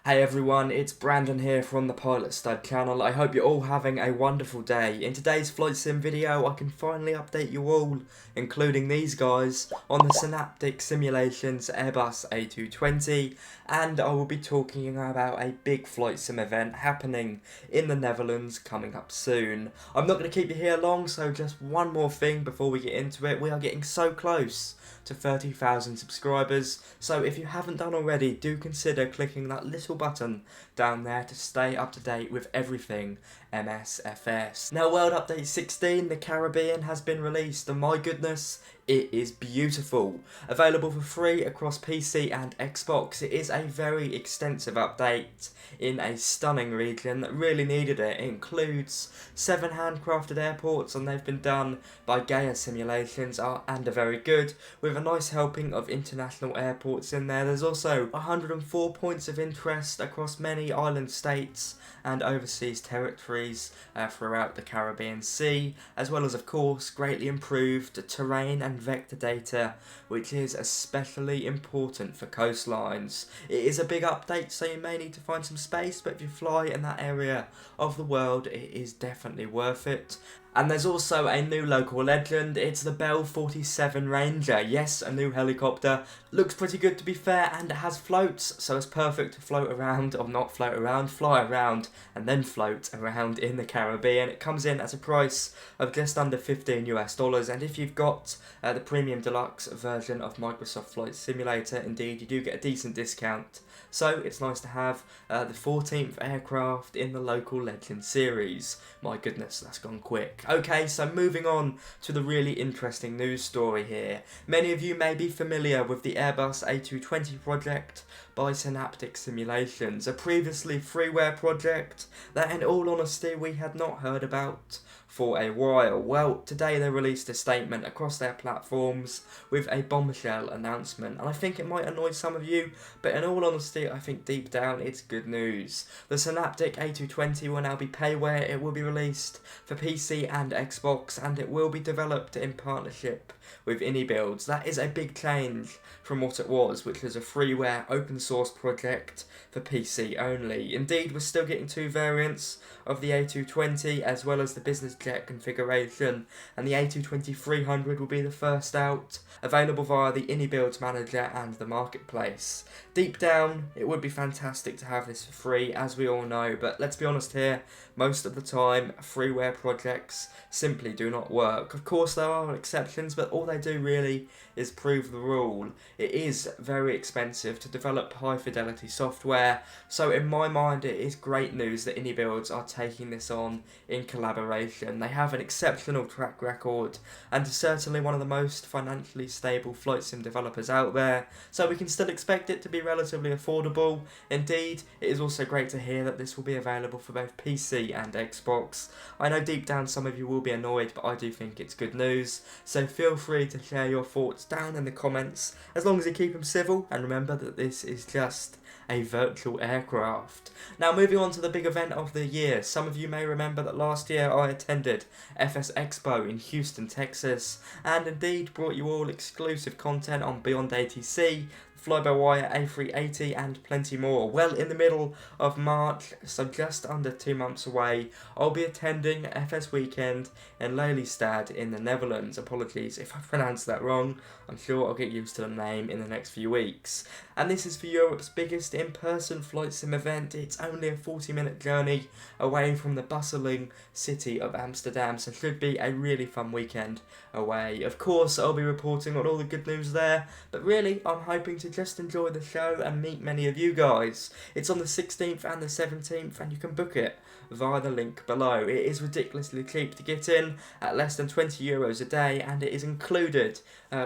Hey everyone, it's Brandon here from the Pilot Stud channel. I hope you're all having a wonderful day. In today's flight sim video, I can finally update you all, including these guys, on the Synaptic Simulations Airbus A220, and I will be talking about a big flight sim event happening in the Netherlands coming up soon. I'm not going to keep you here long, so just one more thing before we get into it. We are getting so close to 30,000 subscribers, so if you haven't done already, do consider clicking that little button down there to stay up to date with everything MSFS. Now, World Update 16, the Caribbean, has been released, and my goodness, it is beautiful. Available for free across PC and Xbox. It is a very extensive update in a stunning region that really needed it. It includes 7 handcrafted airports, and they've been done by Gaia Simulations and are very good, with a nice helping of international airports in there. There's also 104 points of interest across many island states and overseas territories throughout the Caribbean Sea, as well as, of course, greatly improved terrain and vector data, which is especially important for coastlines. It is a big update, so you may need to find some space, but if you fly in that area of the world, it is definitely worth it. And there's also a new local legend. It's the Bell 47 Ranger. Yes, a new helicopter. Looks pretty good, to be fair, and it has floats, so it's perfect to float around, or not float around, fly around and then float around in the Caribbean. It comes in at a price of just under $15 US, and if you've got the premium deluxe version of Microsoft Flight Simulator, indeed you do get a decent discount. So it's nice to have the 14th aircraft in the local legend series. My goodness, that's gone quick. Okay, so moving on to the really interesting news story here. Many of you may be familiar with the Airbus A220 project by Synaptic Simulations, a previously freeware project that in all honesty we had not heard about for a while. Well, today they released a statement across their platforms with a bombshell announcement, and I think it might annoy some of you, but in all honesty I think deep down it's good news. The Synaptic A220 will now be payware. It will be released for PC and Xbox, and it will be developed in partnership with IniBuilds. That is a big change from what it was, which was a freeware open source project for PC only. Indeed, we're still getting 2 variants of the A220 as well as the business jet configuration, and the A220-300 will be the first out, available via the IniBuilds manager and the marketplace. Deep down, it would be fantastic to have this for free, as we all know, but let's be honest here, most of the time freeware projects simply do not work. Of course there are exceptions, but all they do really is prove the rule. It is very expensive to develop high fidelity software, so in my mind it is great news that IniBuilds are taking this on in collaboration. They have an exceptional track record and are certainly one of the most financially stable flight sim developers out there, so we can still expect it to be relatively affordable. Indeed, it is also great to hear that this will be available for both PC and Xbox. I know deep down some of you will be annoyed, but I do think it's good news, so feel free to share your thoughts down in the comments, as long as you keep them civil, and remember that this is just a virtual aircraft. Now, moving on to the big event of the year. Some of you may remember that last year I attended FS Expo in Houston, Texas, and indeed brought you all exclusive content on Beyond ATC, Fly-by-Wire A380 and plenty more. Well, in the middle of March, so just under 2 months away, I'll be attending FS Weekend in Lelystad in the Netherlands. Apologies if I pronounced that wrong. I'm sure I'll get used to the name in the next few weeks. And this is for Europe's biggest in-person flight sim event. It's only a 40-minute journey away from the bustling city of Amsterdam, so it should be a really fun weekend away. Of course, I'll be reporting on all the good news there, but really, I'm hoping to just enjoy the show and meet many of you guys. It's on the 16th and the 17th, and you can book it via the link below. It is ridiculously cheap to get in, at less than €20 a day, and it is included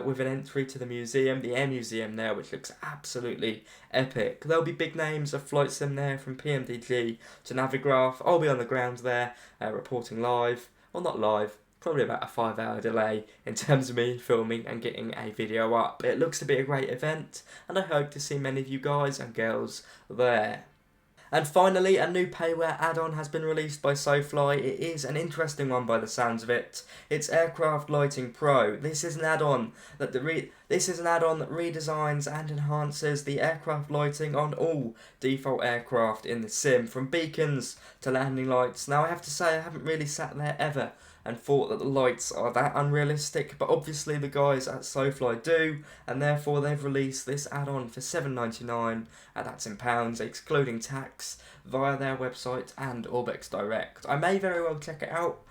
with an entry to the museum, the Air Museum there, which looks absolutely epic. There'll be big names of flight sim there, from PMDG to Navigraph. I'll be on the ground there, reporting live, well, not live, probably about a 5-hour delay in terms of me filming and getting a video up. It looks to be a great event, and I hope to see many of you guys and girls there. And finally, a new payware add-on has been released by SoFly. It is an interesting one by the sounds of it. It's Aircraft Lighting Pro. This is an add-on that This is an add-on that redesigns and enhances the aircraft lighting on all default aircraft in the sim, from beacons to landing lights. Now I have to say I haven't really sat there ever and thought that the lights are that unrealistic, but obviously the guys at SoFly do, and therefore they've released this add-on for £7.99, and that's in pounds excluding tax, via their website and Orbex Direct. I may very well check it out.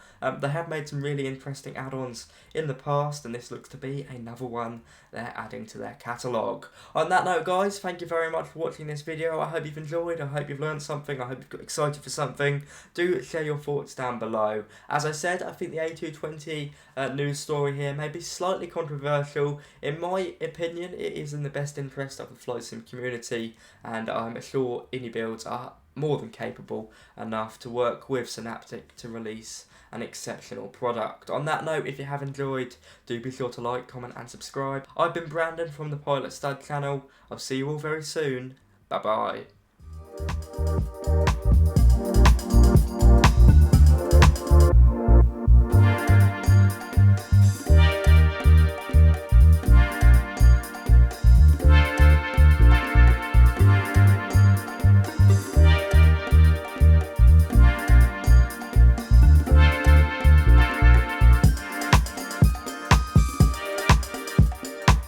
They have made some really interesting add-ons in the past, and this looks to be another one they're adding to their catalogue. On that note, guys, thank you very much for watching this video. I hope you've enjoyed, I hope you've learned something, I hope you've got excited for something. Do share your thoughts down below. As I said, I think the A220 news story here may be slightly controversial. In my opinion, it is in the best interest of the flight sim community, and I'm sure IniBuilds are more than capable enough to work with Synaptic to release an exceptional product. On that note, if you have enjoyed, do be sure to like, comment and subscribe. I've been Brandon from the Pilot Stud channel. I'll see you all very soon. Bye bye.